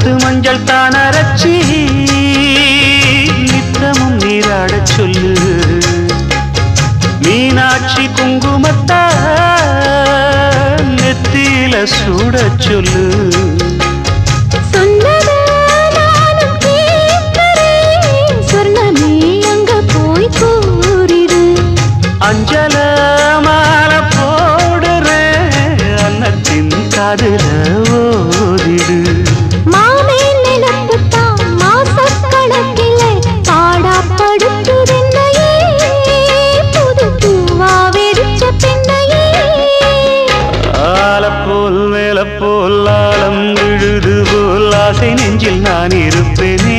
முத்து மஞ்சள் தான் அரைச்சி நித்தமும் நீராடச் சொல்லு. மீனாட்சி குங்குமத்தா நெத்தியில சூடச் சொல்லு. அஞ்சல மாலை போடுறேன் அன்னத்தின் காதுல ஓதிடு. மாமே நிலப்புத்தான் மாசக்கணக்கிலே பாடாப்படுத்துதென்னையே புது பூவா வெடிச்ச பெண்ணையே. ஆலப்போல் மேலப்போல் ஆலம் விழுது போல் ஆசை நெஞ்சில் நான் இருப்பேனே.